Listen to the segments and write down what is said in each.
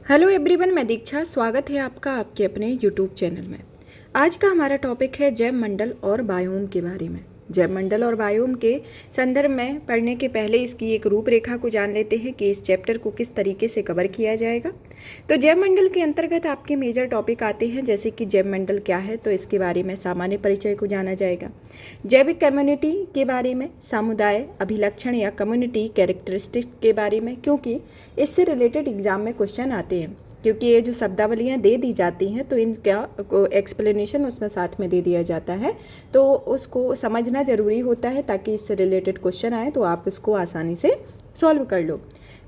Hello everyone, मैं दीक्षा। स्वागत है आपका आपके अपने यूट्यूब चैनल में। आज का हमारा टॉपिक है जैव मंडल और बायोम के बारे में। जैव मंडल और बायोम के संदर्भ में पढ़ने के पहले इसकी एक रूपरेखा को जान लेते हैं कि इस चैप्टर को किस तरीके से कवर किया जाएगा। तो जैव मंडल के अंतर्गत आपके मेजर टॉपिक आते हैं, जैसे कि जैव मंडल क्या है, तो इसके बारे में सामान्य परिचय को जाना जाएगा। जैविक कम्युनिटी के बारे में, समुदाय अभिलक्षण या कम्युनिटी कैरेक्टरिस्टिक के बारे में, क्योंकि इससे रिलेटेड एग्जाम में क्वेश्चन आते हैं। क्योंकि ये जो शब्दावलियाँ दे दी जाती हैं तो इनका एक्सप्लेनेशन उसमें साथ में दे दिया जाता है, तो उसको समझना ज़रूरी होता है ताकि इससे रिलेटेड क्वेश्चन आए तो आप उसको आसानी से सॉल्व कर लो।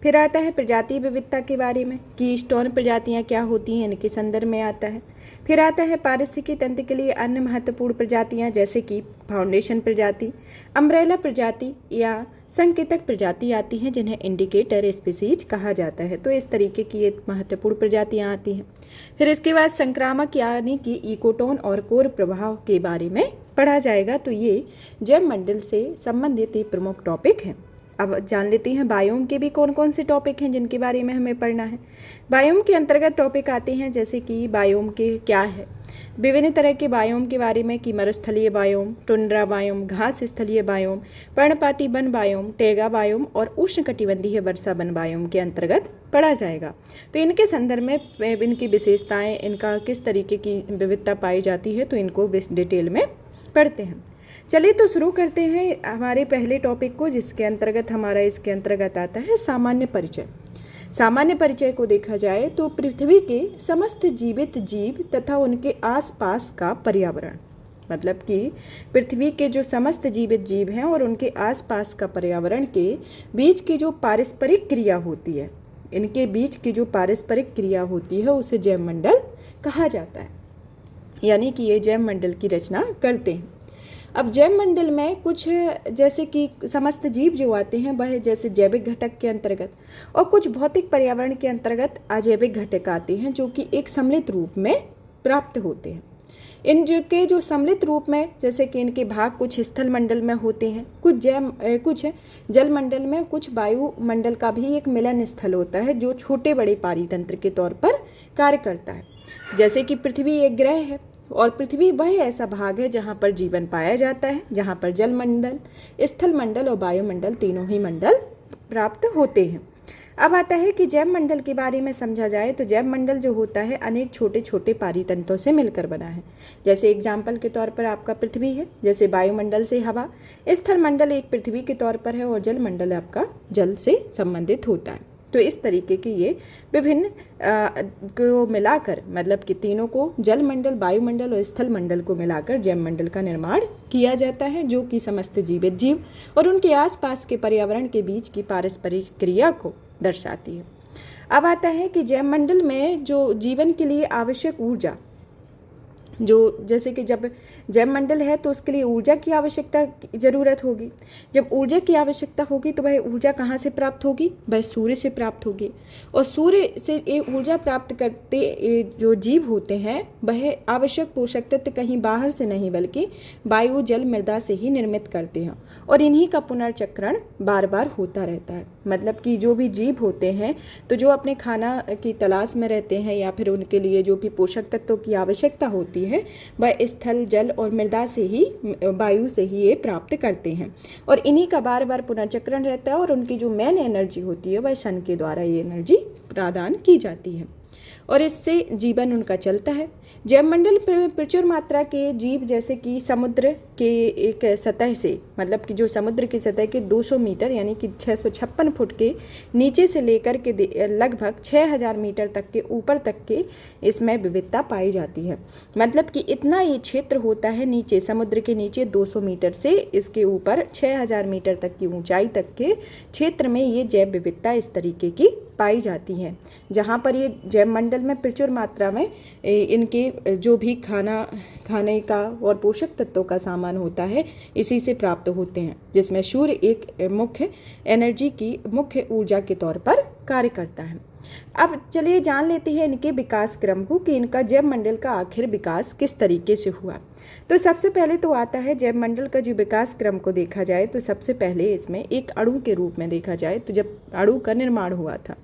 फिर आता है प्रजातीय विविधता के बारे में कि स्टोन प्रजातियाँ क्या होती हैं, इनके संदर्भ में आता है। फिर आता है पारिस्थितिकी तंत्र के लिए अन्य महत्वपूर्ण प्रजातियाँ, जैसे कि फाउंडेशन प्रजाति, अम्ब्रेला प्रजाति या संकेतक प्रजाति आती हैं, जिन्हें इंडिकेटर स्पीसीज कहा जाता है। तो इस तरीके की ये महत्वपूर्ण प्रजातियाँ आती हैं। फिर इसके बाद संक्रामक यानी कि इकोटोन और कोर प्रभाव के बारे में पढ़ा जाएगा। तो ये जैव मंडल से संबंधित ये प्रमुख टॉपिक हैं। अब जान लेते हैं बायोम के भी कौन कौन से टॉपिक हैं जिनके बारे में हमें पढ़ना है। बायोम के अंतर्गत टॉपिक आते हैं, जैसे कि बायोम के क्या है, विभिन्न तरह के बायोम के बारे में कि मरुस्थलीय बायोम, टुंड्रा बायोम, घास स्थलीय बायोम, पर्णपाती वन बायोम, टैगा बायोम और उष्णकटिबंधीय वर्षा वन बायोम के अंतर्गत पढ़ा जाएगा। तो इनके संदर्भ में इनकी विशेषताएं, इनका किस तरीके की विविधता पाई जाती है, तो इनको डिटेल में पढ़ते हैं। चलिए तो शुरू करते हैं हमारे पहले टॉपिक को, जिसके अंतर्गत हमारा इसके अंतर्गत आता है सामान्य परिचय। सामान्य परिचय को देखा जाए तो पृथ्वी के समस्त जीवित जीव तथा उनके आसपास का पर्यावरण, मतलब कि पृथ्वी के जो समस्त जीवित जीव हैं और उनके आसपास का पर्यावरण के बीच की जो पारस्परिक क्रिया होती है, इनके बीच की जो पारस्परिक क्रिया होती है उसे जैव मंडल कहा जाता है, यानी कि ये जैव मंडल की रचना करते हैं। अब जैव मंडल में कुछ जैसे कि समस्त जीव जो आते हैं वह जैसे जैविक घटक के अंतर्गत और कुछ भौतिक पर्यावरण के अंतर्गत अजैविक घटक आते हैं, जो कि एक सम्मिलित रूप में प्राप्त होते हैं। इन जो के जो सम्मिलित रूप में, जैसे कि इनके भाग कुछ स्थल मंडल में होते हैं, कुछ जल मंडल में, कुछ वायुमंडल का भी एक मिलन स्थल होता है जो छोटे बड़े पारितंत्र के तौर पर कार्य करता है। जैसे कि पृथ्वी एक ग्रह है और पृथ्वी वह ऐसा भाग है जहाँ पर जीवन पाया जाता है, जहाँ पर जल मंडल, स्थल मंडल और वायुमंडल तीनों ही मंडल प्राप्त होते हैं। अब आता है कि जैव मंडल के बारे में समझा जाए तो जैव मंडल जो होता है अनेक छोटे छोटे पारितंत्रों से मिलकर बना है। जैसे एग्जाम्पल के तौर पर आपका पृथ्वी है, जैसे वायुमंडल से हवा, स्थल मंडल एक पृथ्वी के तौर पर है और जल मंडल आपका जल से संबंधित होता है। तो इस तरीके की ये विभिन्न को मिलाकर, मतलब कि तीनों को, जल मंडल, वायुमंडल और स्थल मंडल को मिलाकर जैव मंडल का निर्माण किया जाता है, जो कि समस्त जीवित जीव और उनके आसपास के पर्यावरण के बीच की पारस्परिक क्रिया को दर्शाती है। अब आता है कि जैव मंडल में जो जीवन के लिए आवश्यक ऊर्जा, जो जैसे कि जब जैव मंडल है तो उसके लिए ऊर्जा की आवश्यकता ज़रूरत होगी। जब ऊर्जा की आवश्यकता होगी तो वह ऊर्जा कहाँ से प्राप्त होगी? वह सूर्य से प्राप्त होगी। और सूर्य से ये ऊर्जा प्राप्त करते जो जीव होते हैं वह आवश्यक पोषक तत्व कहीं बाहर से नहीं बल्कि वायु, जल, मृदा से ही निर्मित करते हैं और इन्हीं का पुनर्चक्रण बार बार होता रहता है। मतलब कि जो भी जीव होते हैं तो जो अपने खाना की तलाश में रहते हैं या फिर उनके लिए जो भी पोषक तत्वों की आवश्यकता होती है वह स्थल, जल और मृदा से ही, वायु से ही ये प्राप्त करते हैं और इन्हीं का बार बार पुनर्चक्रण रहता है और उनकी जो मेन एनर्जी होती है वह सन के द्वारा ये एनर्जी प्रदान की जाती है और इससे जीवन उनका चलता है। जैव मंडल प्रचुर मात्रा के जीव, जैसे कि समुद्र के एक सतह से, मतलब कि जो समुद्र की सतह के 200 मीटर यानी कि 656 फुट के नीचे से लेकर के लगभग 6000 मीटर तक के ऊपर तक के इसमें विविधता पाई जाती है। मतलब कि इतना ये क्षेत्र होता है नीचे, समुद्र के नीचे 200 मीटर से इसके ऊपर 6000 मीटर तक की ऊंचाई तक के क्षेत्र में ये जैव विविधता इस तरीके की पाई जाती हैं, जहाँ पर ये जैव मंडल में प्रचुर मात्रा में इनके जो भी खाने का और पोषक तत्वों का सामान होता है इसी से प्राप्त होते हैं, जिसमें सूर्य एक मुख्य एनर्जी की मुख्य ऊर्जा के तौर पर कार्य करता है। अब चलिए जान लेते हैं इनके विकास क्रम को कि इनका जैव मंडल का आखिर विकास किस तरीके से हुआ। तो सबसे पहले तो आता है जैव मंडल का जो विकास क्रम को देखा जाए तो सबसे पहले इसमें एक अणु के रूप में देखा जाए तो जब अणु का निर्माण हुआ था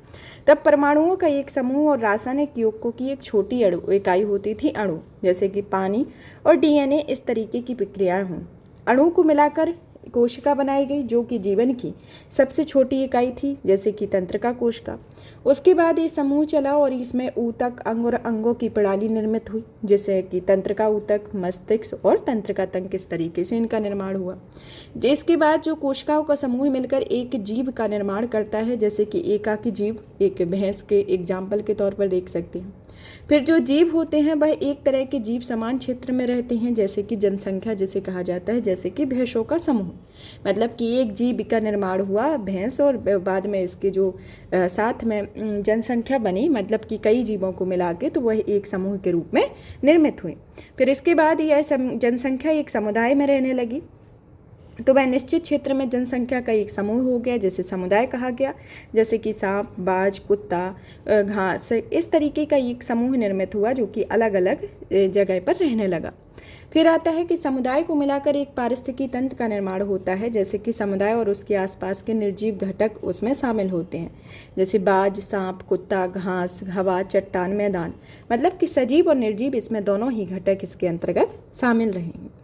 तब परमाणुओं का एक समूह और रासायनिक यौगिकों की एक छोटी इकाई होती थी अणु, जैसे कि पानी और डीएनए इस तरीके की प्रक्रियाएं हों। अणु को मिलाकर कोशिका बनाई गई जो कि जीवन की सबसे छोटी इकाई थी, जैसे कि तंत्रिका कोशिका। उसके बाद ये समूह चला और इसमें ऊतक, अंग और अंगों की प्रणाली निर्मित हुई, जैसे कि तंत्रिका ऊतक, मस्तिष्क और तंत्रिका तंक, इस तरीके से इनका निर्माण हुआ। इसके बाद जो कोशिकाओं का समूह मिलकर एक जीव का निर्माण करता है, जैसे कि एकाकी जीव एक भैंस के एग्जाम्पल के तौर पर देख सकते हैं। फिर जो जीव होते हैं वह एक तरह के जीव समान क्षेत्र में रहते हैं, जैसे कि जनसंख्या जिसे कहा जाता है, जैसे कि भैंसों का समूह। मतलब कि एक जीव का निर्माण हुआ भैंस और बाद में इसके जो साथ में जनसंख्या बनी, मतलब कि कई जीवों को मिला के तो वह एक समूह के रूप में निर्मित हुए। फिर इसके बाद यह जनसंख्या एक समुदाय में रहने लगी, तो वह निश्चित क्षेत्र में जनसंख्या का एक समूह हो गया, जैसे समुदाय कहा गया, जैसे कि सांप, बाज, कुत्ता, घास, इस तरीके का एक समूह निर्मित हुआ जो कि अलग अलग जगह पर रहने लगा। फिर आता है कि समुदाय को मिलाकर एक पारिस्थितिकी तंत्र का निर्माण होता है, जैसे कि समुदाय और उसके आसपास के निर्जीव घटक उसमें शामिल होते हैं, जैसे बाज, सांप, कुत्ता, घास, हवा, चट्टान, मैदान। मतलब कि सजीव और निर्जीव इसमें दोनों ही घटक इसके अंतर्गत शामिल रहेंगे।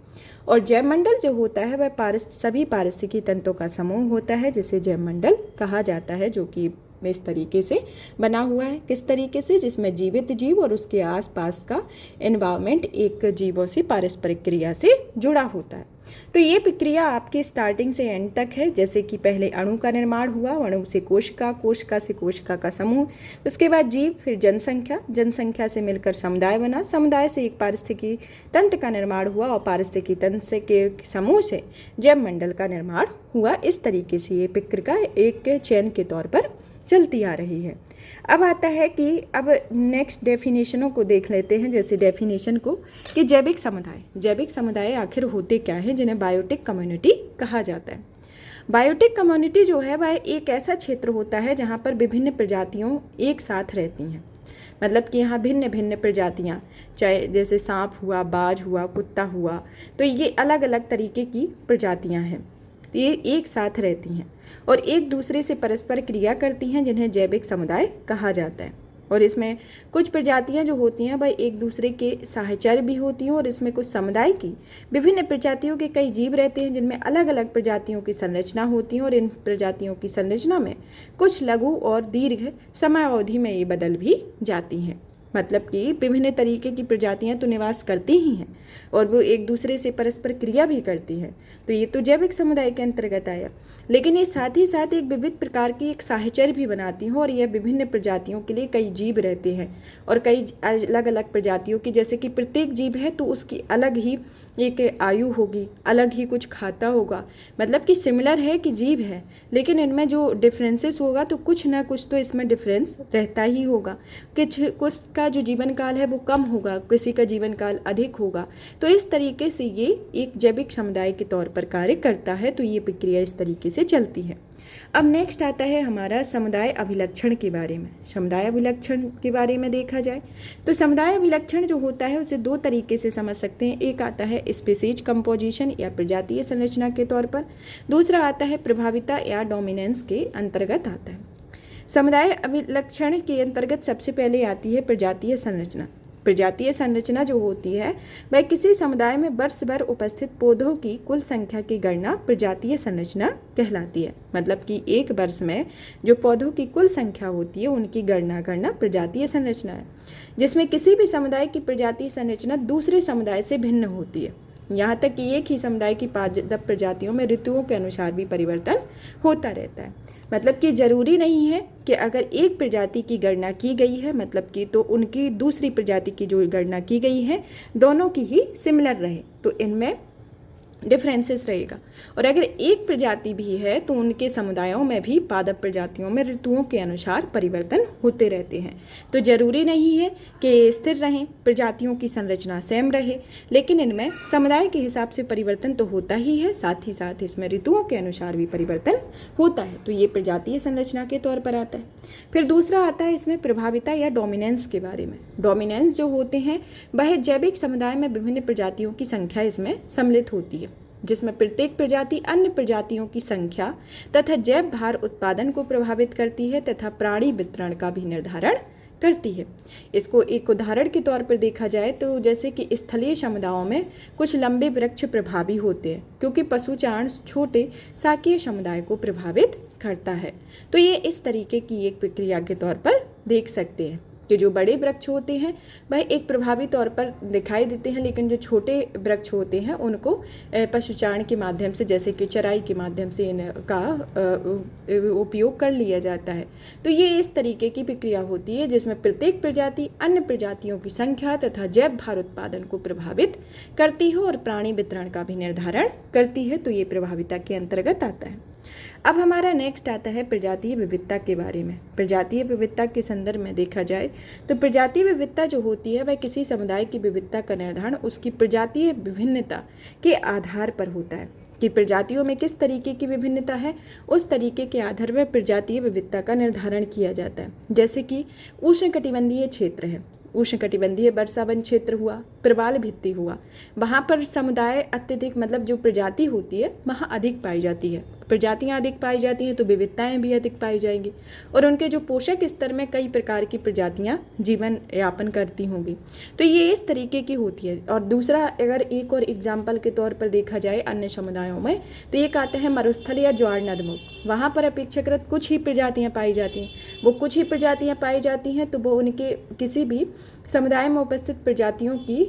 और जैव मंडल जो होता है वह सभी पारिस्थितिकी तंत्रों का समूह होता है, जिसे जैव मंडल कहा जाता है, जो कि इस तरीके से बना हुआ है। किस तरीके से? जिसमें जीवित जीव और उसके आसपास का एनवायरनमेंट एक जीवों से पारस्परिक क्रिया से जुड़ा होता है। तो ये प्रक्रिया आपकी स्टार्टिंग से एंड तक है, जैसे कि पहले अणु का निर्माण हुआ, अणु से कोशिका, कोशिका से कोशिका का समूह, उसके बाद जीव, फिर जनसंख्या, जनसंख्या से मिलकर समुदाय बना, समुदाय से एक पारिस्थितिकी तंत्र का निर्माण हुआ और पारिस्थितिकी तंत्र के समूह से जैव मंडल का निर्माण हुआ। इस तरीके से ये प्रक्रिया एक चेन के तौर पर चलती आ रही है। अब आता है कि अब नेक्स्ट डेफिनेशनों को देख लेते हैं, जैसे डेफिनेशन को कि जैविक समुदाय आखिर होते क्या हैं, जिन्हें बायोटिक कम्युनिटी कहा जाता है। बायोटिक कम्युनिटी जो है वह एक ऐसा क्षेत्र होता है जहाँ पर विभिन्न प्रजातियों एक साथ रहती हैं। मतलब कि यहाँ भिन्न भिन्न प्रजातियाँ, चाहे जैसे सांप हुआ, बाज हुआ, कुत्ता हुआ, तो ये अलग अलग तरीके की प्रजातियाँ हैं, ये एक साथ रहती हैं और एक दूसरे से परस्पर क्रिया करती हैं, जिन्हें जैविक समुदाय कहा जाता है। और इसमें कुछ प्रजातियां जो होती हैं वह एक दूसरे के साहचर्य भी होती हैं, और इसमें कुछ समुदाय की विभिन्न प्रजातियों के कई जीव रहते हैं, जिनमें अलग अलग प्रजातियों की संरचना होती है, और इन प्रजातियों की संरचना में कुछ लघु और दीर्घ समय अवधि में ये बदल भी जाती हैं। मतलब कि विभिन्न तरीके की प्रजातियां तो निवास करती ही हैं और वो एक दूसरे से परस्पर क्रिया भी करती हैं, तो ये तो जैविक समुदाय के अंतर्गत आया। लेकिन ये साथ ही साथ एक विविध प्रकार की एक साहचर्य भी बनाती हैं, और यह विभिन्न प्रजातियों के लिए कई जीव रहते हैं और कई अलग अलग प्रजातियों की, जैसे कि प्रत्येक जीव है तो उसकी अलग ही एक आयु होगी, अलग ही कुछ खाता होगा। मतलब कि सिमिलर है कि जीव है, लेकिन इनमें जो डिफरेंसेस होगा तो कुछ ना कुछ तो इसमें डिफरेंस रहता ही होगा। कुछ का जो जीवन काल है वो कम होगा, किसी का जीवन काल अधिक होगा। तो इस तरीके से ये एक जैविक समुदाय के तौर पर कार्य करता है। तो ये प्रक्रिया इस तरीके से चलती है। अब नेक्स्ट आता है हमारा समुदाय अभिलक्षण के बारे में। समुदाय अभिलक्षण के बारे में देखा जाए तो समुदाय अभिलक्षण जो होता है उसे दो तरीके से समझ सकते हैं। एक आता है स्पीसीज कंपोजिशन या प्रजातीय संरचना के तौर पर, दूसरा आता है प्रभाविता या डोमिनेंस के अंतर्गत आता है। समुदाय अभिलक्षण के अंतर्गत सबसे पहले आती है प्रजातीय संरचना। प्रजातीय संरचना जो होती है वह किसी समुदाय में वर्ष भर उपस्थित पौधों की कुल संख्या की गणना प्रजातीय संरचना कहलाती है। मतलब कि एक वर्ष में जो पौधों की कुल संख्या होती है उनकी गणना करना प्रजातीय संरचना है, जिसमें किसी भी समुदाय की प्रजातीय संरचना दूसरे समुदाय से भिन्न होती है। यहाँ तक कि एक ही समुदाय की पादप प्रजातियों में ऋतुओं के अनुसार भी परिवर्तन होता रहता है। मतलब कि ज़रूरी नहीं है कि अगर एक प्रजाति की गणना की गई है मतलब कि तो उनकी दूसरी प्रजाति की जो गणना की गई है दोनों की ही सिमिलर रहे। तो इनमें डिफरेंसेस रहेगा। और अगर एक प्रजाति भी है तो उनके समुदायों में भी पादप प्रजातियों में ऋतुओं के अनुसार परिवर्तन होते रहते हैं। तो ज़रूरी नहीं है कि स्थिर रहें, प्रजातियों की संरचना सेम रहे, लेकिन इनमें समुदाय के हिसाब से परिवर्तन तो होता ही है, साथ ही साथ इसमें ऋतुओं के अनुसार भी परिवर्तन होता है। तो ये प्रजातीय संरचना के तौर पर आता है। फिर दूसरा आता है इसमें प्रभाविता या डोमिनेंस के बारे में। डोमिनेंस जो होते हैं वह जैविक समुदाय में विभिन्न प्रजातियों की संख्या इसमें सम्मिलित होती है, जिसमें प्रत्येक प्रजाति अन्य प्रजातियों की संख्या तथा जैव भार उत्पादन को प्रभावित करती है तथा प्राणी वितरण का भी निर्धारण करती है। इसको एक उदाहरण के तौर पर देखा जाए तो जैसे कि स्थलीय समुदायों में कुछ लंबे वृक्ष प्रभावी होते हैं, क्योंकि पशुचारण छोटे शाकीय समुदाय को प्रभावित करता है। तो ये इस तरीके की एक प्रक्रिया के तौर पर देख सकते हैं कि जो बड़े वृक्ष होते हैं वह एक प्रभावी तौर पर दिखाई देते हैं, लेकिन जो छोटे वृक्ष होते हैं उनको पशुचारण के माध्यम से, जैसे कि चराई के माध्यम से इनका उपयोग कर लिया जाता है। तो ये इस तरीके की प्रक्रिया होती है जिसमें प्रत्येक प्रजाति अन्य प्रजातियों की संख्या तथा जैव भार उत्पादन को प्रभावित करती है और प्राणी वितरण का भी निर्धारण करती है। तो ये प्रभाविता के अंतर्गत आता है। अब हमारा नेक्स्ट आता है प्रजातीय विविधता के बारे में। प्रजातीय विविधता के संदर्भ में देखा जाए तो प्रजातीय विविधता जो होती है वह किसी समुदाय की विविधता का निर्धारण उसकी प्रजातीय विभिन्नता के आधार पर होता है कि प्रजातियों में किस तरीके की विभिन्नता है, उस तरीके के आधार पर प्रजातीय विविधता का निर्धारण किया जाता है। जैसे कि उष्णकटिबंधीय क्षेत्र है, उष्णकटिबंधीय वर्षावन क्षेत्र हुआ, प्रवाल भित्ति हुआ, वहाँ पर समुदाय अत्यधिक मतलब जो प्रजाति होती है वहाँ अधिक पाई जाती है, प्रजातियाँ अधिक पाई जाती हैं तो विविधताएँ भी अधिक पाई जाएंगी और उनके जो पोषक स्तर में कई प्रकार की प्रजातियाँ जीवन यापन करती होंगी। तो ये इस तरीके की होती है। और दूसरा अगर एक और एग्जाम्पल के तौर पर देखा जाए अन्य समुदायों में तो एक आता है मरुस्थल या ज्वार नदमुख। वहाँ पर अपेक्षाकृत कुछ ही प्रजातियाँ पाई जाती हैं। वो कुछ ही प्रजातियाँ पाई जाती हैं तो वो उनके किसी भी समुदाय में उपस्थित प्रजातियों की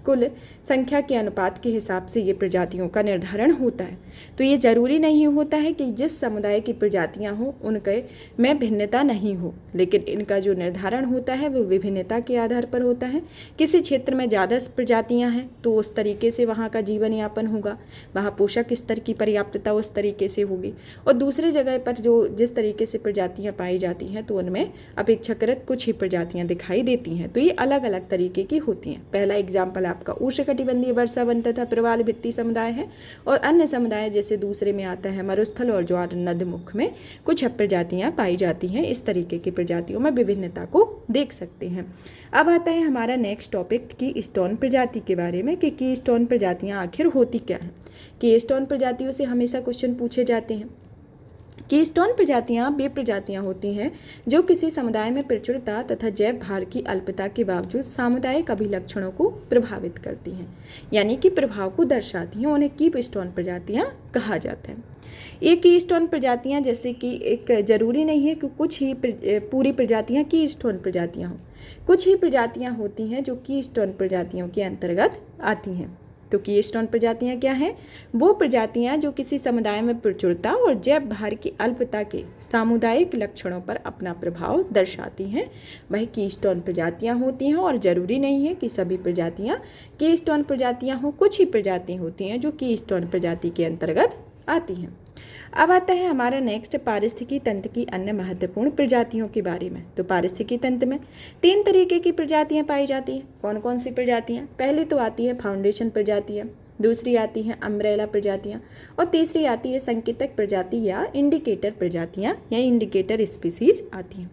कुल संख्या के अनुपात के हिसाब से ये प्रजातियों का निर्धारण होता है। तो ये ज़रूरी नहीं होता है कि जिस समुदाय की प्रजातियां हों उनके में भिन्नता नहीं हो, लेकिन इनका जो निर्धारण होता है वो विभिन्नता के आधार पर होता है। किसी क्षेत्र में ज़्यादा प्रजातियां हैं तो उस तरीके से वहाँ का जीवन यापन होगा, वहाँ पोषक स्तर की पर्याप्तता उस तरीके से होगी, और दूसरी जगह पर जो जिस तरीके से प्रजातियाँ पाई जाती हैं तो उनमें अपेक्षाकृत कुछ ही प्रजातियाँ दिखाई देती हैं। तो ये अलग अलग तरीके की होती हैं। पहला एग्जाम्पल आपका उष्णकटिबंधीय वर्षावन तथा प्रवाल भित्ति समुदाय है, और अन्य समुदाय जैसे दूसरे में आता है मरुस्थल और ज्वार नदमुख में कुछ प्रजातियाँ पाई जाती हैं। इस तरीके की प्रजातियों में विभिन्नता को देख सकते हैं। अब आता है हमारा नेक्स्ट टॉपिक की स्टोन प्रजाति के बारे में कि की स्टोन प्रजातियाँ आखिर होती क्या हैं। की स्टोन प्रजातियों से हमेशा क्वेश्चन पूछे जाते हैं। कीस्टोन प्रजातियाँ वे प्रजातियाँ होती हैं जो किसी समुदाय में प्रचुरता तथा जैव भार की अल्पता के बावजूद सामुदायिक अभिलक्षणों को प्रभावित करती हैं, यानी कि प्रभाव को दर्शाती हैं। उन्हें कीस्टोन प्रजातियाँ कहा जाता है। ये कीस्टोन प्रजातियाँ जैसे कि एक ज़रूरी नहीं है कि कुछ ही पूरी प्रजातियाँ कीस्टोन प्रजातियाँ हों, कुछ ही प्रजातियाँ होती हैं जो कीस्टोन प्रजातियों के अंतर्गत आती हैं। तो कीस्टोन प्रजातियाँ क्या हैं? वो प्रजातियाँ जो किसी समुदाय में प्रचुरता और जैव भार की अल्पता के सामुदायिक लक्षणों पर अपना प्रभाव दर्शाती हैं, वह कीस्टोन प्रजातियाँ होती हैं। और ज़रूरी नहीं है कि सभी प्रजातियाँ कीस्टोन प्रजातियाँ हों, कुछ ही प्रजातियाँ होती हैं जो कीस्टोन प्रजाति के अंतर्गत आती हैं। अब आता है हमारा नेक्स्ट पारिस्थितिकी तंत्र की अन्य महत्वपूर्ण प्रजातियों के बारे में। तो पारिस्थितिकी तंत्र में 3 तरीके की प्रजातियां पाई जाती हैं। कौन कौन सी प्रजातियां? पहली तो आती है फाउंडेशन प्रजातियां, दूसरी आती है अम्ब्रेला प्रजातियां, और तीसरी आती है संकेतक प्रजाति या इंडिकेटर प्रजातियां या इंडिकेटर स्पीसीज आती हैं।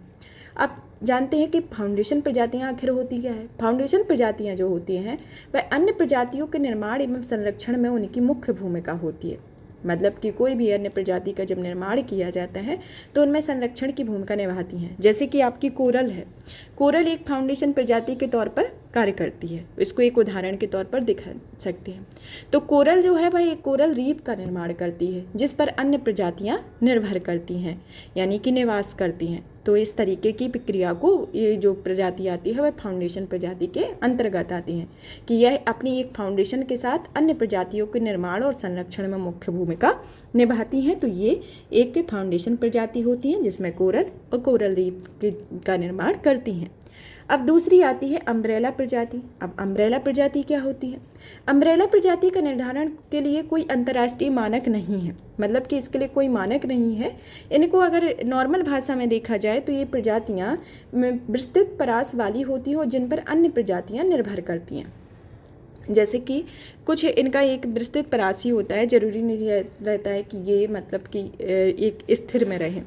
अब जानते हैं कि फाउंडेशन प्रजातियां आखिर होती क्या है। फाउंडेशन प्रजातियां जो होती हैं वह अन्य प्रजातियों के निर्माण एवं संरक्षण में उनकी मुख्य भूमिका होती है। मतलब कि कोई भी अन्य प्रजाति का जब निर्माण किया जाता है तो उनमें संरक्षण की भूमिका निभाती हैं। जैसे कि आपकी कोरल है, कोरल एक फाउंडेशन प्रजाति के तौर पर कार्य करती है। इसको एक उदाहरण के तौर पर दिखा सकते हैं। तो कोरल जो है वह एक कोरल रीफ का निर्माण करती है जिस पर अन्य प्रजातियां निर्भर करती हैं, यानी कि निवास करती हैं। तो इस तरीके की प्रक्रिया को ये जो प्रजाति आती है वह फाउंडेशन प्रजाति के अंतर्गत आती हैं कि यह अपनी एक फाउंडेशन के साथ अन्य प्रजातियों के निर्माण और संरक्षण में मुख्य भूमिका निभाती हैं। तो ये एक फाउंडेशन प्रजाति होती हैं जिसमें कोरल और कोरल रीफ का निर्माण करती हैं। अब दूसरी आती है अम्ब्रेला प्रजाति। अब अम्ब्रेला प्रजाति क्या होती है? अम्ब्रेला प्रजाति का निर्धारण के लिए कोई अंतर्राष्ट्रीय मानक नहीं है, मतलब कि इसके लिए कोई मानक नहीं है। इनको अगर नॉर्मल भाषा में देखा जाए तो ये प्रजातियाँ विस्तृत परास वाली होती हैं और जिन पर अन्य प्रजातियाँ निर्भर करती हैं। जैसे कि कुछ इनका एक विस्तृत परासी होता है, जरूरी नहीं रहता है कि ये मतलब कि एक स्थिर में रहे।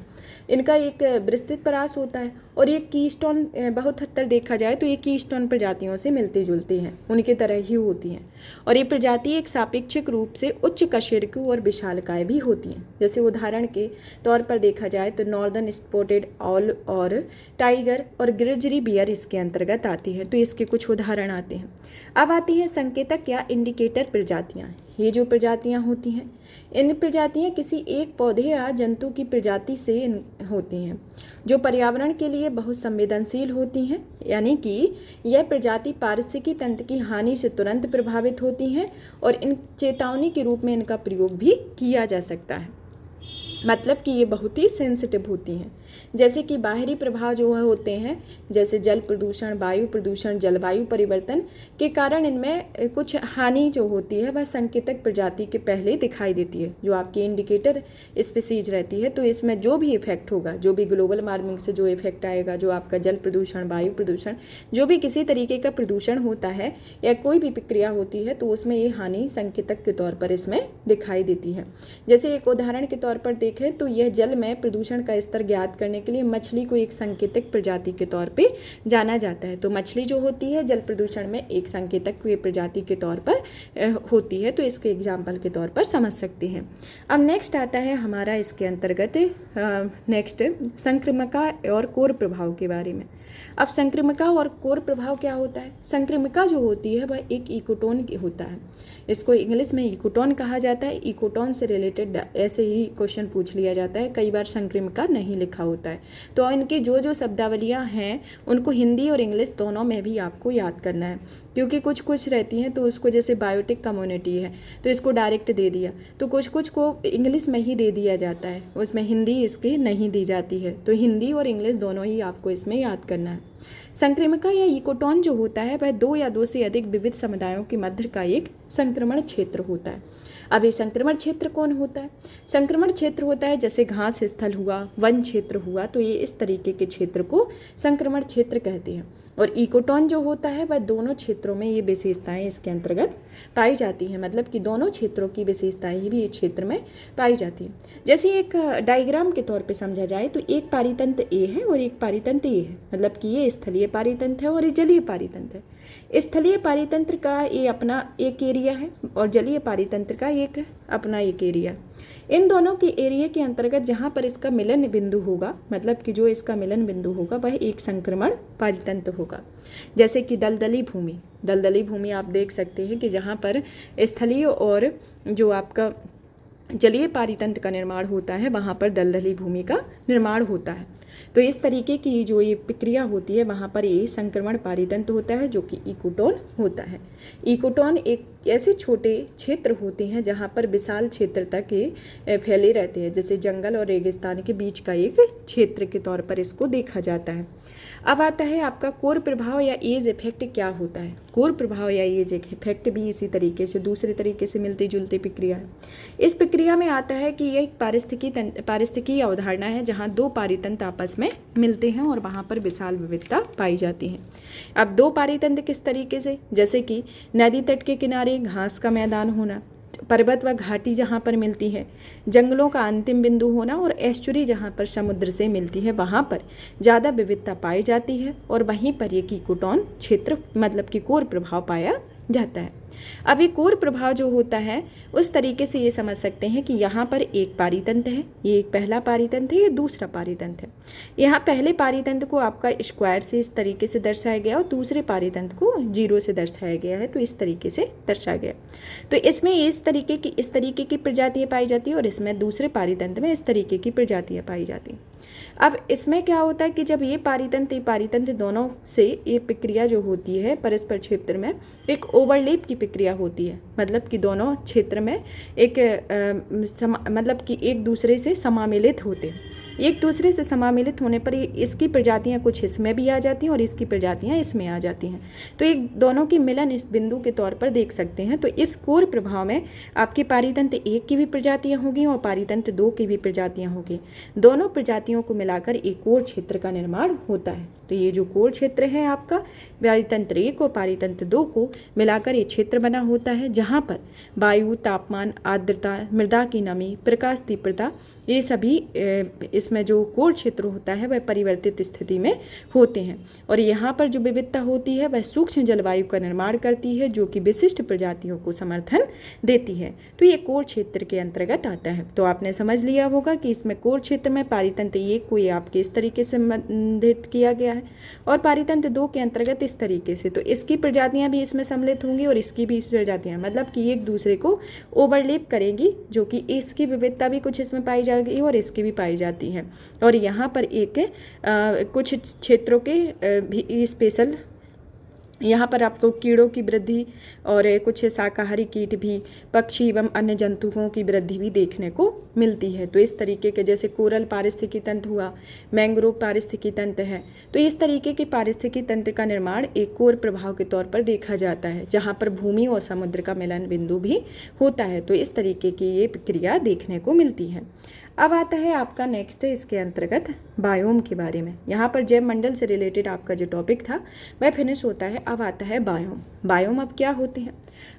इनका एक विस्तृत परास होता है और ये कीस्टोन, बहुत हद तक देखा जाए तो ये कीस्टोन प्रजातियों से मिलती जुलती हैं, उनकी तरह ही होती हैं। और ये प्रजाति एक सापेक्षिक रूप से उच्च कशेरुकी और विशालकाय भी होती हैं। जैसे उदाहरण के तौर पर देखा जाए तो नॉर्दर्न स्पॉटेड ऑल और टाइगर और ग्रिजली बियर इसके अंतर्गत आती है। तो इसके कुछ उदाहरण आते हैं। अब आती है संकेतक या इंडिकेटर प्रजातियाँ। ये जो प्रजातियाँ होती हैं, इन प्रजातियाँ किसी एक पौधे या जंतु की प्रजाति से होती हैं जो पर्यावरण के लिए बहुत संवेदनशील होती हैं, यानी कि यह प्रजाति पारिस्थितिकी तंत्र की हानि से तुरंत प्रभावित होती हैं और इन चेतावनी के रूप में इनका प्रयोग भी किया जा सकता है। मतलब कि ये बहुत ही सेंसिटिव होती हैं। जैसे कि बाहरी प्रभाव जो होते हैं, जैसे जल प्रदूषण, वायु प्रदूषण, जलवायु परिवर्तन के कारण इनमें कुछ हानि जो होती है वह संकेतक प्रजाति के पहले दिखाई देती है। जो आपकी इंडिकेटर स्पीसीज रहती है, तो इसमें जो भी इफेक्ट होगा, जो भी ग्लोबल वार्मिंग से जो इफेक्ट आएगा, जो आपका जल प्रदूषण, वायु प्रदूषण, जो भी किसी तरीके का प्रदूषण होता है या कोई भी प्रक्रिया होती है, तो उसमें ये हानि संकेतक के तौर पर इसमें दिखाई देती है। जैसे एक उदाहरण के तौर पर देखें तो यह जल में प्रदूषण का स्तर ज्ञात करने के लिए मछली को एक संकेतक प्रजाति के तौर पे जाना जाता है। तो मछली जो होती है जल प्रदूषण में एक संकेतक प्रजाति के तौर पर होती है। तो इसको एग्जाम्पल के तौर पर समझ सकते हैं। अब नेक्स्ट आता है हमारा इसके अंतर्गत नेक्स्ट संक्रामका और कोर प्रभाव के बारे में। अब संक्रामका और कोर प्रभाव क्या होता है? संक्रामका जो होती है वह एक इकोटोन होता है। इसको इंग्लिश में इकोटोन कहा जाता है। इकोटोन से रिलेटेड ऐसे ही क्वेश्चन पूछ लिया जाता है, कई बार संक्रामका नहीं लिखा होता है। तो इनकी जो जो शब्दावलियाँ हैं उनको हिंदी और इंग्लिश दोनों में भी आपको याद करना है, क्योंकि कुछ कुछ रहती हैं तो उसको, जैसे बायोटिक कम्युनिटी है तो इसको डायरेक्ट दे दिया, तो कुछ कुछ को इंग्लिश में ही दे दिया जाता है, उसमें हिंदी इसकी नहीं दी जाती है। तो हिंदी और इंग्लिश दोनों ही आपको इसमें याद करना है। संक्रामका या इकोटोन जो होता है वह 2 या 2 से अधिक विविध समुदायों के मध्य का एक संक्रमण क्षेत्र होता है। अब ये संक्रमण क्षेत्र कौन होता है? संक्रमण क्षेत्र होता है जैसे घास स्थल हुआ, वन क्षेत्र हुआ, तो ये इस तरीके के क्षेत्र को संक्रमण क्षेत्र कहते हैं। और इकोटोन जो होता है वह दोनों क्षेत्रों में ये विशेषताएं इसके अंतर्गत पाई जाती हैं, मतलब कि दोनों क्षेत्रों की विशेषताएं भी इस क्षेत्र में पाई जाती हैं। जैसे एक डायग्राम के तौर पे समझा जाए तो एक पारितंत्र ए है और एक पारितंत्र ए है, मतलब कि ये स्थलीय पारितंत्र है और ये जलीय पारितंत्र है। स्थलीय पारितंत्र का ये अपना एक एरिया है और जलीय पारितंत्र का एक अपना एक एरिया। इन दोनों के एरिया के अंतर्गत जहाँ पर इसका मिलन बिंदु होगा, मतलब कि जो इसका मिलन बिंदु होगा वह एक संक्रमण पारितंत्र होगा। जैसे कि दलदली भूमि, दलदली भूमि आप देख सकते हैं कि जहाँ पर स्थलीय और जो आपका जलीय पारितंत्र का निर्माण होता है वहाँ पर दलदली भूमि का निर्माण होता है। तो इस तरीके की जो ये प्रक्रिया होती है वहाँ पर ये संक्रमण पारितंत्र होता है जो कि इकोटोन होता है। इकोटोन एक ऐसे छोटे क्षेत्र होते हैं जहाँ पर विशाल क्षेत्र तक ये फैले रहते हैं, जैसे जंगल और रेगिस्तान के बीच का एक क्षेत्र के तौर पर इसको देखा जाता है। अब आता है आपका कोर प्रभाव या एज इफेक्ट क्या होता है। कोर प्रभाव या एज इफेक्ट भी इसी तरीके से दूसरे तरीके से मिलती जुलती प्रक्रिया है। इस प्रक्रिया में आता है कि यह एक पारिस्थितिकी अवधारणा है जहाँ 2 पारितंत्र आपस में मिलते हैं और वहाँ पर विशाल विविधता पाई जाती है। अब 2 पारितंत्र किस तरीके से, जैसे कि नदी तट के किनारे घास का मैदान होना, पर्वत व घाटी जहाँ पर मिलती है, जंगलों का अंतिम बिंदु होना और एस्चुरी जहाँ पर समुद्र से मिलती है वहाँ पर ज़्यादा विविधता पाई जाती है और वहीं पर ये इकोटोन क्षेत्र मतलब कि कोर प्रभाव पाया जाता है। अब ये कोर प्रभाव जो होता है उस तरीके से ये समझ सकते हैं कि यहाँ पर एक पारितंत्र है, ये एक पहला पारितंत्र है, ये दूसरा पारितंत्र है। यहाँ पहले पारितंत्र को आपका स्क्वायर से इस तरीके से दर्शाया गया और दूसरे पारितंत्र को 0 से दर्शाया गया है, तो इस तरीके से दर्शाया गया। तो इसमें इस तरीके की प्रजातियाँ पाई जाती है और इसमें दूसरे पारितंत्र में इस तरीके की प्रजातियाँ पाई जाती हैं। अब इसमें क्या होता है कि जब ये पारितंत्र दोनों से ये प्रक्रिया जो होती है परस्पर क्षेत्र में एक ओवरलैप की प्रक्रिया होती है, मतलब कि दोनों क्षेत्र में एक मतलब कि एक दूसरे से समामेलित होते हैं। एक दूसरे से समामिलित होने पर इसकी प्रजातियाँ कुछ इसमें भी आ जाती हैं और इसकी प्रजातियाँ इसमें आ जाती हैं। तो एक दोनों की मिलन इस बिंदु के तौर पर देख सकते हैं। तो इस कोर प्रभाव में आपकी पारीतंत्र 1 की भी प्रजातियाँ होगी और पारीतंत्र 2 की भी प्रजातियाँ होगी। दोनों प्रजातियों को मिलाकर एक कोर क्षेत्र का निर्माण होता है। तो ये जो कोर क्षेत्र है आपका पारीतंत्र 1 और पारीतंत्र 2 को मिलाकर ये क्षेत्र बना होता है, जहाँ पर वायु, तापमान, आर्द्रता, मृदा की नमी, प्रकाश तीव्रता, ये सभी इसमें जो कोर क्षेत्र होता है वह परिवर्तित स्थिति में होते हैं। और यहाँ पर जो विविधता होती है वह सूक्ष्म जलवायु का निर्माण करती है, जो कि विशिष्ट प्रजातियों को समर्थन देती है। तो ये कोर क्षेत्र के अंतर्गत आता है। तो आपने समझ लिया होगा कि इसमें कोर क्षेत्र में पारीतंत्र 1 को ये आपके इस तरीके से संबंधित किया गया है और पारीतंत्र 2 के अंतर्गत इस तरीके से। तो इसकी प्रजातियाँ भी इसमें सम्मिलित होंगी और इसकी भी इस प्रजातियाँ, मतलब कि एक दूसरे को ओवरलैप करेंगी, जो कि इसकी विविधता भी कुछ इसमें पाई जाएगी और इसकी भी पाई जाती है। और यहाँ पर कुछ क्षेत्रों के भी स्पेशल, यहाँ पर आपको कीड़ों की वृद्धि और कुछ शाकाहारी कीट भी, पक्षी एवं अन्य जंतुओं की वृद्धि भी देखने को मिलती है। तो इस तरीके के, जैसे कोरल पारिस्थितिकी तंत्र हुआ, मैंग्रोव पारिस्थितिकी तंत्र है, तो इस तरीके के पारिस्थितिकी तंत्र का निर्माण एक कोर प्रभाव के तौर पर देखा जाता है, जहाँ पर भूमि और समुद्र का मिलन बिंदु भी होता है। तो इस तरीके की ये प्रक्रिया देखने को मिलती है। अब आता है आपका नेक्स्ट इसके अंतर्गत बायोम के बारे में। यहाँ पर जैव मंडल से रिलेटेड आपका जो टॉपिक था वह फिनिश होता है। अब आता है बायोम। बायोम अब क्या होते हैं?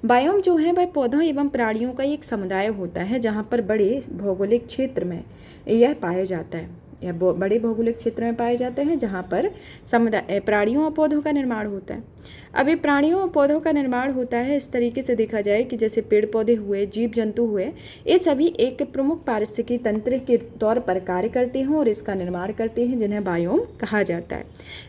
बायोम जो है वह पौधों एवं प्राणियों का एक समुदाय होता है, जहाँ पर बड़े भौगोलिक क्षेत्र में यह पाया जाता है। यह बड़े भौगोलिक क्षेत्र में पाए जाते हैं, जहाँ पर समुदाय प्राणियों और पौधों का निर्माण होता है। अब ये प्राणियों और पौधों का निर्माण होता है इस तरीके से देखा जाए कि जैसे पेड़ पौधे हुए, जीव जंतु हुए, ये सभी एक प्रमुख पारिस्थितिकी तंत्र के तौर पर कार्य करते हैं और इसका निर्माण करते हैं, जिन्हें बायोम कहा जाता है।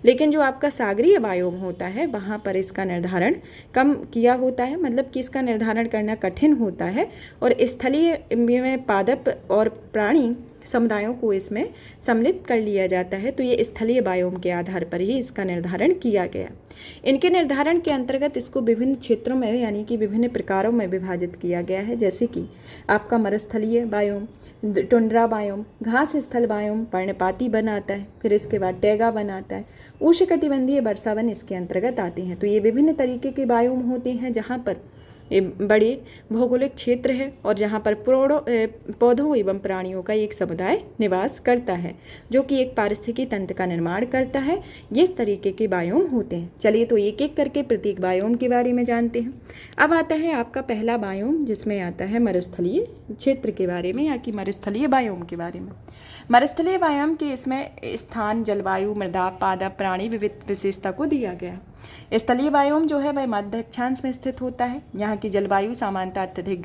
लेकिन जो आपका सागरीय बायोम होता है वहाँ पर इसका निर्धारण कम किया होता है, मतलब कि इसका निर्धारण करना कठिन होता है और स्थलीय में पादप और प्राणी समुदायों को इसमें सम्मिलित कर लिया जाता है। तो ये स्थलीय बायोम के आधार पर ही इसका निर्धारण किया गया। इनके निर्धारण के अंतर्गत इसको विभिन्न क्षेत्रों में, यानी कि विभिन्न प्रकारों में विभाजित किया गया है, जैसे कि आपका मरुस्थलीय बायोम, टुंड्रा बायोम, घास स्थल बायोम, पर्णपाती वन आता है, फिर इसके बाद टैगा वन आता है, उष्णकटिबंधीय वर्षा वन इसके अंतर्गत आते हैं। तो ये विभिन्न तरीके के बायोम होते हैं, जहाँ पर ये बड़े भौगोलिक क्षेत्र है और जहाँ पर पौधों एवं प्राणियों का एक समुदाय निवास करता है, जो कि एक पारिस्थितिकी तंत्र का निर्माण करता है। ये इस तरीके के बायोम होते हैं। चलिए तो एक एक करके प्रत्येक बायोम के बारे में जानते हैं। अब आता है आपका पहला बायोम, जिसमें आता है मरुस्थलीय क्षेत्र के बारे में, या कि मरुस्थलीय बायोम के बारे में। मरुस्थलीय बायोम के इसमें स्थान, जलवायु, मृदा, पादप, प्राणी विविध विशेषता को दिया गया है। स्थलीय बायोम जो है वह मध्य अक्षांश में स्थित होता है। यहाँ की जलवायु सामान्यतः अत्यधिक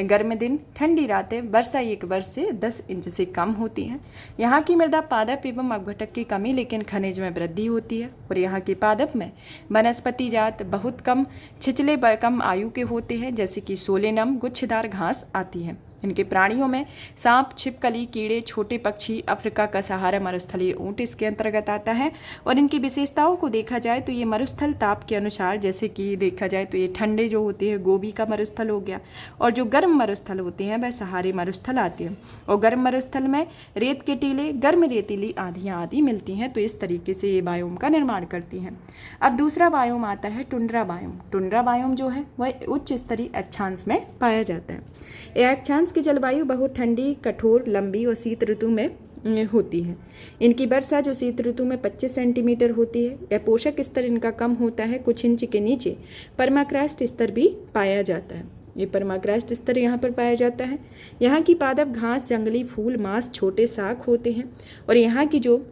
गर्म दिन, ठंडी रातें, वर्षा 1 वर्ष से 10 इंच से कम होती है। यहाँ की मृदा पादप एवं अपघटक की कमी लेकिन खनिज में वृद्धि होती है। और यहाँ के पादप में वनस्पति जात बहुत कम छिछले कम आयु के होते हैं, जैसे कि सोलेनम गुच्छदार घास आती है। इनके प्राणियों में सांप, छिपकली, कीड़े, छोटे पक्षी, अफ्रीका का सहारा मरुस्थलीय ऊंट इसके अंतर्गत आता है। और इनकी विशेषताओं को देखा जाए तो ये मरुस्थल ताप के अनुसार, जैसे कि देखा जाए तो ये ठंडे जो होते हैं गोबी का मरुस्थल हो गया, और जो गर्म मरुस्थल होते हैं वह सहारे मरुस्थल आते हैं। और गर्म मरुस्थल में रेत के टीले, गर्म रेतीली आंधियाँ आदि मिलती हैं। तो इस तरीके से ये बायोम का निर्माण करती हैं। अब दूसरा बायोम आता है टुंड्रा बायोम। टुंड्रा बायोम जो है वह उच्च स्तरीय अक्षांश में पाया जाता है। यह अक्षांश की जलवायु बहुत ठंडी, कठोर, लंबी और शीत ऋतु में होती है। इनकी वर्षा जो शीत ऋतु में 25 सेंटीमीटर होती है। यह पोषक स्तर इनका कम होता है। कुछ इंच के नीचे परमाक्रास्ट स्तर भी पाया जाता है। ये परमाक्रास्ट स्तर यहाँ पर पाया जाता है। यहाँ की पादप घास, जंगली फूल, मांस, छोटे शाक होते हैं। और यहाँ की जो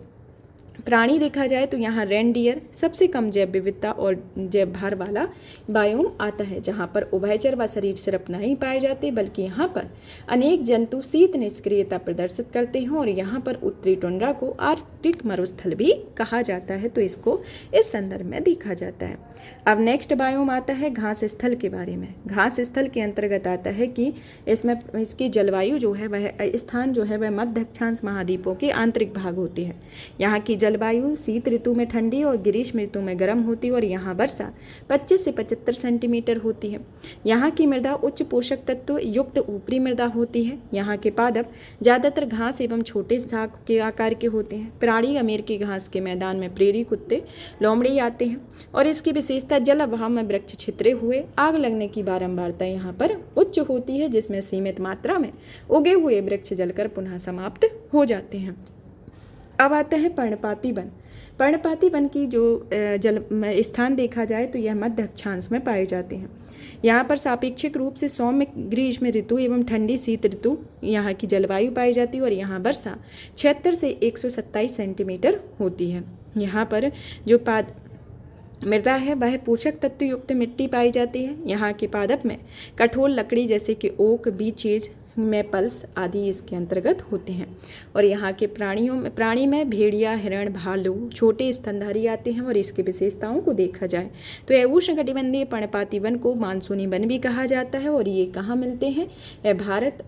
प्राणी देखा जाए तो यहाँ रेनडियर सबसे कम जैव विविधता और जैव भार वाला बायोम आता है, जहाँ पर उभयचर व शरीर सिर्फ नहीं पाए जाते, बल्कि यहाँ पर अनेक जंतु शीत निष्क्रियता प्रदर्शित करते हैं। और यहाँ पर उत्तरी टुंड्रा को आर्कटिक मरुस्थल भी कहा जाता है। तो इसको इस संदर्भ में देखा जाता है। अब नेक्स्ट बायोम आता है घास स्थल के बारे में। घास स्थल के अंतर्गत आता है कि इसमें इसकी जलवायु जो है वह स्थान जो है वह मध्य अक्षांश महाद्वीपों के आंतरिक भाग होते हैं। यहाँ की जलवायु जलवायु शीत ऋतु में ठंडी और ग्रीष्म ऋतु में गर्म होती है और यहाँ वर्षा 25 से 75 सेंटीमीटर होती है। यहाँ की मृदा उच्च पोषक तत्व युक्त ऊपरी मृदा होती है। यहाँ के पादप ज़्यादातर घास एवं छोटे शाख के आकार के होते हैं। प्राणी अमेरिकी घास के मैदान में प्रेरी कुत्ते लोमड़ी आते हैं और इसकी विशेषता जल अभाव में वृक्ष छितरे हुए आग लगने की बारंबारता यहाँ पर उच्च होती है, जिसमें सीमित मात्रा में उगे हुए वृक्ष जलकर पुनः समाप्त हो जाते हैं। अब आते हैं पर्णपाती वन। पर्णपाती वन की जो जल स्थान देखा जाए तो यह मध्य अक्षांश में पाए जाते हैं। यहाँ पर सापेक्षिक रूप से सौम्य ग्रीष्म ऋतु एवं ठंडी शीत ऋतु यहाँ की जलवायु पाई जाती है और यहाँ वर्षा 76 से 127 सेंटीमीटर होती है। यहाँ पर जो मृदा है वह पोषक तत्व युक्त मिट्टी पाई जाती है। यहाँ के पादप में कठोर लकड़ी जैसे कि ओक, बीचेज, मैपल्स आदि इसके अंतर्गत होते हैं। और यहाँ के प्राणी में भेड़िया, हिरण, भालू, छोटे स्तनधारी आते हैं। और इसकी विशेषताओं को देखा जाए तो यह उष्णकटिबंधीय पर्णपाती वन को मानसूनी वन भी कहा जाता है। और ये कहाँ मिलते हैं? यह भारत,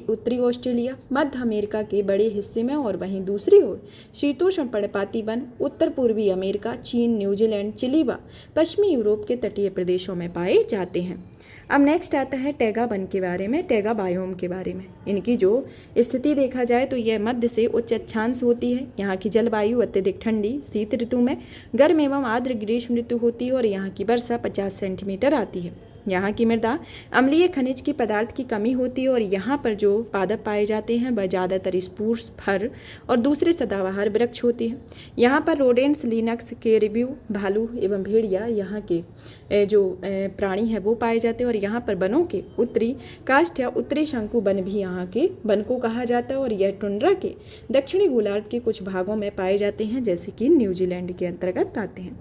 उत्तरी ऑस्ट्रेलिया, मध्य अमेरिका के बड़े हिस्से में, और वहीं दूसरी ओर शीतोष्ण पर्णपाती वन उत्तर पूर्वी अमेरिका, चीन, न्यूजीलैंड, चिली व पश्चिमी यूरोप के तटीय प्रदेशों में पाए जाते हैं। अब नेक्स्ट आता है टैगा वन के बारे में, टैगा बायोम के बारे में। इनकी जो स्थिति देखा जाए तो यह मध्य से उच्च अक्षांश होती है। यहाँ की जलवायु अत्यधिक ठंडी शीत ऋतु में गर्म एवं आर्द्र ग्रीष्म ऋतु होती है और यहाँ की वर्षा 50 सेंटीमीटर आती है। यहाँ की मृदा अम्लीय खनिज की पदार्थ की कमी होती है और यहाँ पर जो पादप पाए जाते हैं वह ज़्यादातर स्पूर्स, फर और दूसरे सदाबहार वृक्ष होते हैं। यहाँ पर रोडेंट्स, लिनक्स, कैरिब्यू, भालू एवं भेड़िया यहाँ के जो प्राणी हैं वो पाए जाते हैं। और यहाँ पर वनों के उत्तरी काष्ठ या उत्तरी शंकु वन भी यहाँ के वन को कहा जाता है और यह टुंड्रा के दक्षिणी गोलार्ध के कुछ भागों में पाए जाते हैं, जैसे कि न्यूजीलैंड के अंतर्गत आते हैं।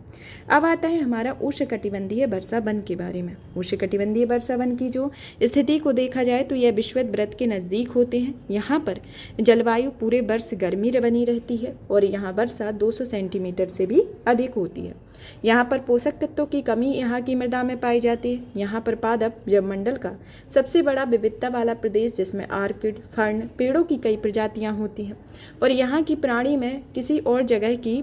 अब आता है हमारा उष्णकटिबंधीय वर्षा वन के बारे में। उष्णकटिबंधीय वर्षा वन की जो स्थिति को देखा जाए तो यह विषुवत व्रत के नज़दीक होते हैं। यहाँ पर जलवायु पूरे वर्ष गर्मी बनी रहती है और यहाँ वर्षा 200 सेंटीमीटर से भी अधिक होती है। यहाँ पर पोषक तत्वों की कमी यहाँ की मृदा में पाई जाती है। यहाँ पर पादप जलमंडल का सबसे बड़ा विविधता वाला प्रदेश, जिसमें आर्किड, फर्न, पेड़ों की कई प्रजातियाँ होती हैं। और यहाँ की प्राणी में किसी और जगह की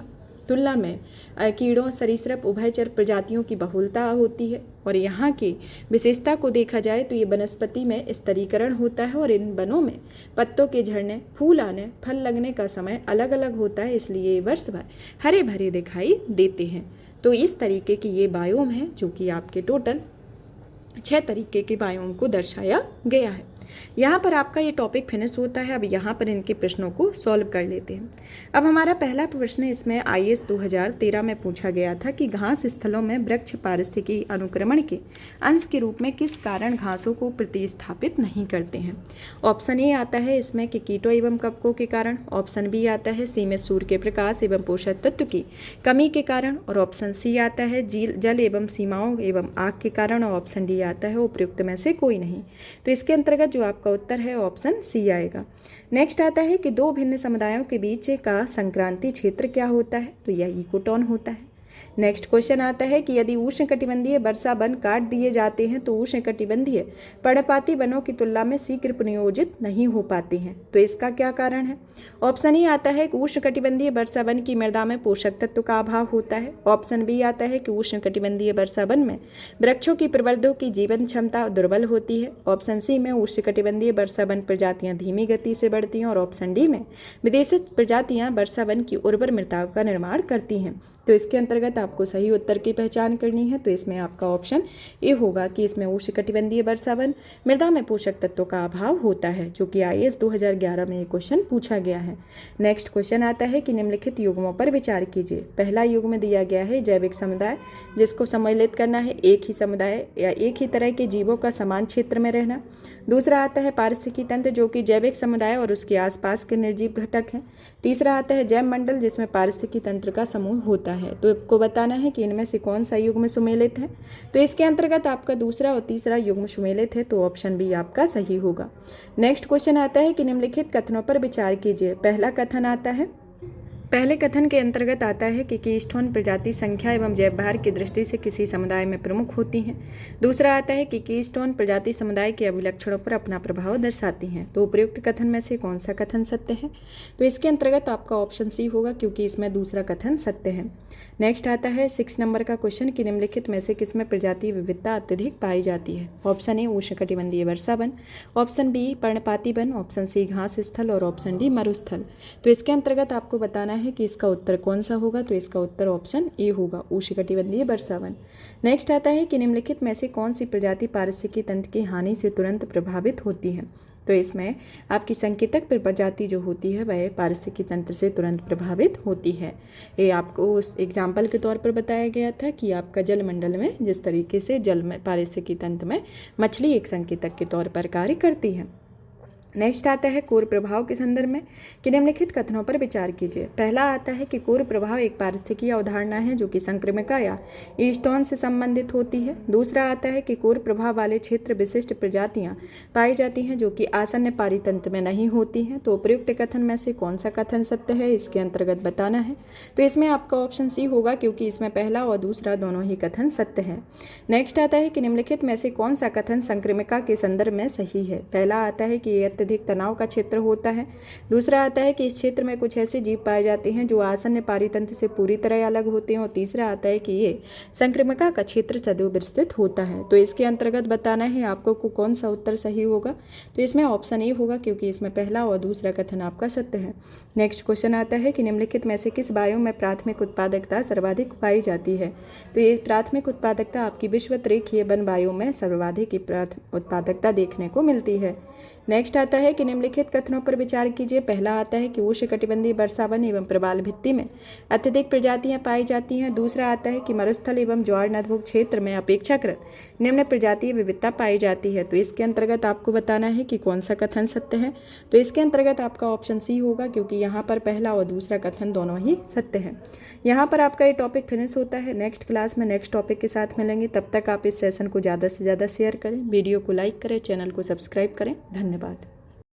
तुलना में कीड़ों, सरीसृप, उभयचर प्रजातियों की बहुलता होती है। और यहाँ की विशेषता को देखा जाए तो ये वनस्पति में स्तरीकरण होता है और इन वनों में पत्तों के झड़ने, फूल आने, फल लगने का समय अलग अलग होता है, इसलिए ये वर्ष भर हरे भरे दिखाई देते हैं। तो इस तरीके की ये बायोम है, जो कि आपके टोटल 6 तरीके के बायोम को दर्शाया गया है। यहाँ पर आपका ये टॉपिक फिनिश होता है। अब यहाँ पर इनके प्रश्नों को सॉल्व कर लेते हैं। अब हमारा पहला प्रश्न इसमें IAS 2013 में पूछा गया था कि घास स्थलों में वृक्ष पारिस्थितिकी अनुक्रमण के अंश के रूप में किस कारण घासों को प्रतिस्थापित नहीं करते हैं। ऑप्शन ए आता है इसमें कि कीटों एवं कवकों के कारण। ऑप्शन बी आता है सीमित सूर्य के प्रकाश एवं पोषक तत्व की कमी के कारण। और ऑप्शन सी आता है जल एवं सीमाओं एवं आग के कारण। और ऑप्शन डी आता है उपयुक्त में से कोई नहीं। तो इसके अंतर्गत जो आपका उत्तर है ऑप्शन सी आएगा। नेक्स्ट आता है कि दो भिन्न समुदायों के बीच का संक्रांति क्षेत्र क्या होता है, तो यह इकोटोन होता है। नेक्स्ट क्वेश्चन आता है कि यदि उष्णकटिबंधीय वर्षा वन काट दिए जाते हैं तो उष्णकटिबंधीय पर्णपाती वनों की तुलना में शीघ्र पुनर्योजित नहीं हो पाते हैं, तो इसका क्या कारण है। ऑप्शन ए आता है कि उष्णकटिबंधीय वर्षा वन की मृदा में पोषक तत्व का अभाव होता है। ऑप्शन बी आता है कि उष्णकटिबंधीय वर्षा वन में वृक्षों की प्रवर्धों की जीवन क्षमता दुर्बल होती है। ऑप्शन सी में उष्णकटिबंधीय वर्षा वन प्रजातियां धीमी गति से बढ़ती हैं। और ऑप्शन डी में विदेशी प्रजातियां वर्षा वन की उर्वर मृदा का निर्माण करती हैं। तो इसके अंतर्गत आपको सही उत्तर की पहचान करनी है। तो इसमें आपका ऑप्शन ए होगा कि इसमें उष्णकटिबंधीय वर्षा वन मृदा में पोषक तत्वों का अभाव होता है, जो कि IAS 2011 में ये क्वेश्चन पूछा गया है। नेक्स्ट क्वेश्चन आता है कि निम्नलिखित युग्मों पर विचार कीजिए। पहला युग्म दिया गया है जैविक समुदाय, जिसको सम्मिलित करना है एक ही समुदाय या एक ही तरह के जीवों का समान क्षेत्र में रहना। दूसरा आता है पारिस्थितिकी तंत्र, जो कि जैविक समुदाय और उसके आसपास के निर्जीव घटक हैं। तीसरा आता है जैव मंडल, जिसमें पारिस्थितिकी तंत्र का समूह होता है। तो आपको बताना है कि इनमें से कौन सा युग्म सुमेलित है। तो इसके अंतर्गत आपका दूसरा और तीसरा युग्म सुमेलित है, तो ऑप्शन बी आपका सही होगा। नेक्स्ट क्वेश्चन आता है कि निम्नलिखित कथनों पर विचार कीजिए। पहला कथन आता है पहले कथन के अंतर्गत आता है कि कीस्टोन प्रजाति संख्या एवं जैव भार की दृष्टि से किसी समुदाय में प्रमुख होती हैं। दूसरा आता है कि कीस्टोन प्रजाति समुदाय के अभिलक्षणों पर अपना प्रभाव दर्शाती हैं। तो उपयुक्त कथन में से कौन सा कथन सत्य है? तो इसके अंतर्गत आपका ऑप्शन सी होगा, क्योंकि इसमें दूसरा कथन सत्य है। नेक्स्ट आता है 6 नंबर का क्वेश्चन कि निम्नलिखित में से किसमें प्रजाति विविधता अत्यधिक पाई जाती है? ऑप्शन ए उष्णकटिबंधीय वर्षा वन, ऑप्शन बी पर्णपाती वन, ऑप्शन सी घास स्थल और ऑप्शन डी मरुस्थल। तो इसके अंतर्गत आपको बताना है कि इसका उत्तर कौन सा होगा। तो इसका उत्तर ऑप्शन ए होगा, उष्णकटिबंधीय वर्षा वन। नेक्स्ट आता है कि निम्नलिखित में से कौन सी प्रजाति पारिस्थितिकी तंत्र की हानि से तुरंत प्रभावित होती है? तो इसमें आपकी संकेतक प्रजाति जो होती है वह पारिस्थितिकी तंत्र से तुरंत प्रभावित होती है। ये आपको उस एग्जाम्पल के तौर पर बताया गया था कि आपका जलमंडल में जिस तरीके से जल में पारिस्थितिकी तंत्र में मछली एक संकेतक के तौर पर कार्य करती है। नेक्स्ट आता है कोर प्रभाव के संदर्भ में कि निम्नलिखित कथनों पर विचार कीजिए। पहला आता है कि कोर प्रभाव एक पारिस्थितिकीय अवधारणा है जो कि संक्रमिका या ईस्टोन से संबंधित होती है। दूसरा आता है कि कोर प्रभाव वाले क्षेत्र विशिष्ट प्रजातियां पाई जाती हैं जो कि आसन्न पारितंत्र में नहीं होती हैं। तो उपयुक्त कथन में से कौन सा कथन सत्य है, इसके अंतर्गत बताना है। तो इसमें आपका ऑप्शन सी होगा, क्योंकि इसमें पहला और दूसरा दोनों ही कथन सत्य है। नेक्स्ट आता है कि निम्नलिखित में से कौन सा कथन संक्रमिका के संदर्भ में सही है? पहला आता है कि अत्यधिक तनाव का क्षेत्र होता है। दूसरा आता है कि इस क्षेत्र में कुछ ऐसे जीव पाए जाते हैं जो आसन्न पारितंत्र से पूरी तरह अलग होते हैं। और तीसरा आता है कि ये संक्रमिका का क्षेत्र सदैव विस्तृत होता है। तो इसके अंतर्गत बताना है आपको कौन सा उत्तर सही होगा। तो इसमें ऑप्शन ए होगा, क्योंकि इसमें पहला और दूसरा कथन आपका सत्य है। नेक्स्ट क्वेश्चन आता है कि निम्नलिखित में से किस बायो में प्राथमिक उत्पादकता सर्वाधिक पाई जाती है? तो ये प्राथमिक उत्पादकता आपकी विषुवत-रेखीय वन बायो में सर्वाधिक उत्पादकता देखने को मिलती है। नेक्स्ट आता है कि निम्नलिखित कथनों पर विचार कीजिए। पहला आता है कि उष्णकटिबंधीय वर्षा वन एवं प्रवाल भित्ति में अत्यधिक प्रजातियां पाई जाती हैं। दूसरा आता है कि मरुस्थल एवं ज्वार नदभुक क्षेत्र में अपेक्षाकृत निम्न प्रजातीय विविधता पाई जाती है। तो इसके अंतर्गत आपको बताना है कि कौन सा कथन सत्य है। तो इसके अंतर्गत आपका ऑप्शन सी होगा, क्योंकि यहाँ पर पहला और दूसरा कथन दोनों ही सत्य है। यहाँ पर आपका ये टॉपिक फिनिश होता है। नेक्स्ट क्लास में नेक्स्ट टॉपिक के साथ मिलेंगे। तब तक आप इस सेशन को ज़्यादा से ज़्यादा शेयर करें, वीडियो को लाइक करें, चैनल को सब्सक्राइब करें। धन्यवाद।